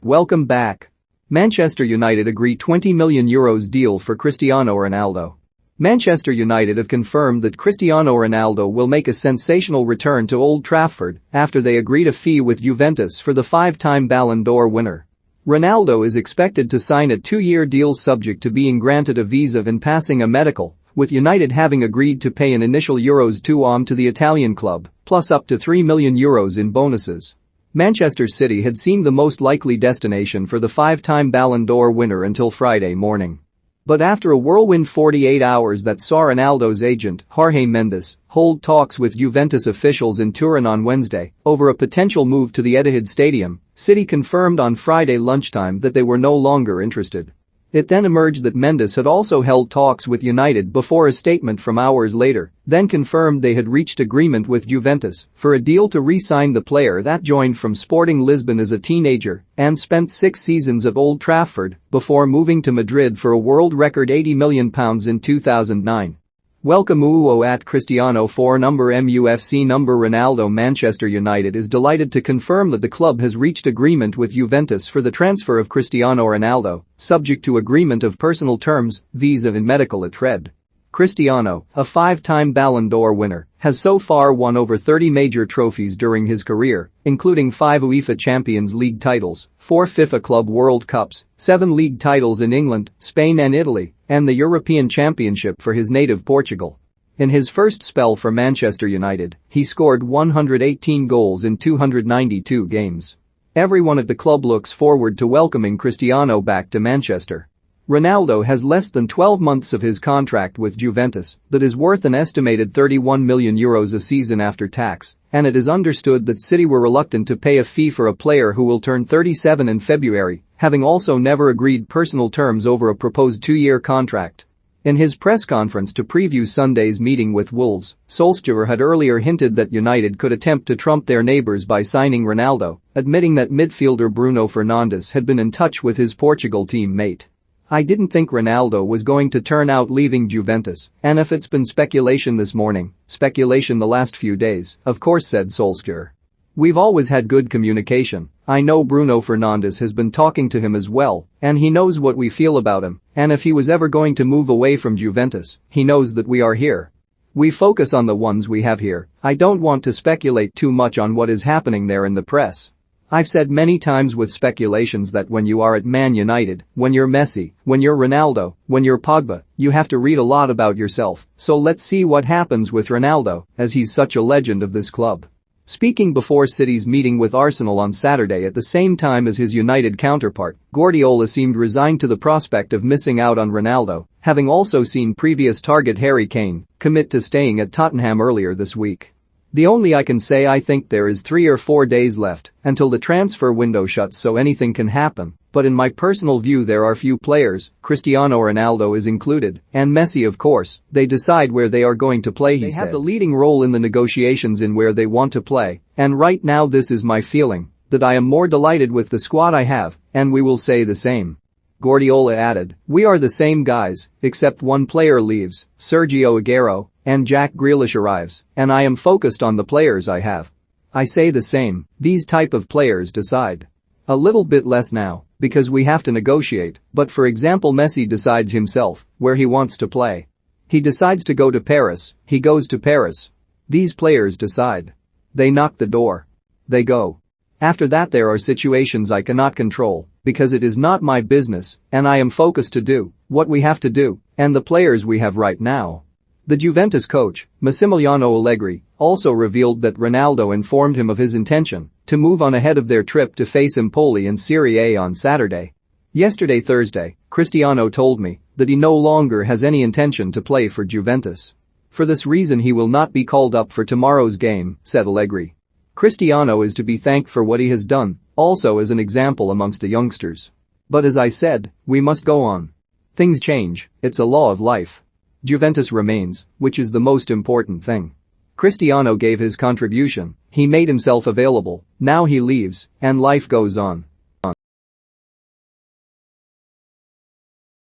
Welcome back. Manchester United agree €20 million deal for Cristiano Ronaldo. Manchester United have confirmed that Cristiano Ronaldo will make a sensational return to Old Trafford after they agreed a fee with Juventus for the five-time Ballon d'Or winner. Ronaldo is expected to sign a two-year deal subject to being granted a visa and passing a medical, with United having agreed to pay an initial €2 million to the Italian club, plus up to €3 million in bonuses. Manchester City had seemed the most likely destination for the five-time Ballon d'Or winner until Friday morning. But after a whirlwind 48 hours that saw Ronaldo's agent, Jorge Mendes, hold talks with Juventus officials in Turin on Wednesday over a potential move to the Etihad Stadium, City confirmed on Friday lunchtime that they were no longer interested. It then emerged that Mendes had also held talks with United before a statement from hours later then confirmed they had reached agreement with Juventus for a deal to re-sign the player that joined from Sporting Lisbon as a teenager and spent 6 seasons at Old Trafford before moving to Madrid for a world record £80 million in 2009. Welcome at Cristiano for number MUFC number Ronaldo. Manchester United is delighted to confirm that the club has reached agreement with Juventus for the transfer of Cristiano Ronaldo, subject to agreement of personal terms, visa and medical at Red. Cristiano, a five-time Ballon d'Or winner, has so far won over 30 major trophies during his career, including 5 UEFA Champions League titles, 4 FIFA Club World Cups, 7 league titles in England, Spain and Italy, and the European Championship for his native Portugal. In his first spell for Manchester United, he scored 118 goals in 292 games. Everyone at the club looks forward to welcoming Cristiano back to Manchester. Ronaldo has less than 12 months of his contract with Juventus that is worth an estimated €31 million a season after tax, and it is understood that City were reluctant to pay a fee for a player who will turn 37 in February, having also never agreed personal terms over a proposed 2-year contract. In his press conference to preview Sunday's meeting with Wolves, Solskjaer had earlier hinted that United could attempt to trump their neighbours by signing Ronaldo, admitting that midfielder Bruno Fernandes had been in touch with his Portugal team-mate. "I didn't think Ronaldo was going to turn out leaving Juventus, and if it's been speculation this morning, speculation the last few days, of course," said Solskjaer. "We've always had good communication. I know Bruno Fernandes has been talking to him as well, and he knows what we feel about him, and if he was ever going to move away from Juventus, he knows that we are here. We focus on the ones we have here. I don't want to speculate too much on what is happening there in the press. I've said many times with speculations that when you are at Man United, when you're Messi, when you're Ronaldo, when you're Pogba, you have to read a lot about yourself, so let's see what happens with Ronaldo, as he's such a legend of this club." Speaking before City's meeting with Arsenal on Saturday at the same time as his United counterpart, Guardiola seemed resigned to the prospect of missing out on Ronaldo, having also seen previous target Harry Kane commit to staying at Tottenham earlier this week. "The only I can say I think there is 3 or 4 days left until the transfer window shuts, so anything can happen, but in my personal view there are few players, Cristiano Ronaldo is included, and Messi of course, they decide where they are going to play," he said. "They have the leading role in the negotiations in where they want to play, and right now this is my feeling, that I am more delighted with the squad I have, and we will say the same." Guardiola added, "We are the same guys, except one player leaves, Sergio Aguero, and Jack Grealish arrives, and I am focused on the players I have. I say the same, these type of players decide. A little bit less now, because we have to negotiate, but for example Messi decides himself where he wants to play. He decides to go to Paris, he goes to Paris. These players decide. They knock the door. They go. After that there are situations I cannot control, because it is not my business, and I am focused to do what we have to do, and the players we have right now." The Juventus coach, Massimiliano Allegri, also revealed that Ronaldo informed him of his intention to move on ahead of their trip to face Empoli in Serie A on Saturday. "Yesterday Thursday, Cristiano told me that he no longer has any intention to play for Juventus. For this reason he will not be called up for tomorrow's game," said Allegri. "Cristiano is to be thanked for what he has done, also as an example amongst the youngsters. But as I said, we must go on. Things change, it's a law of life. Juventus remains, which is the most important thing. Cristiano gave his contribution, he made himself available, now he leaves, and life goes on."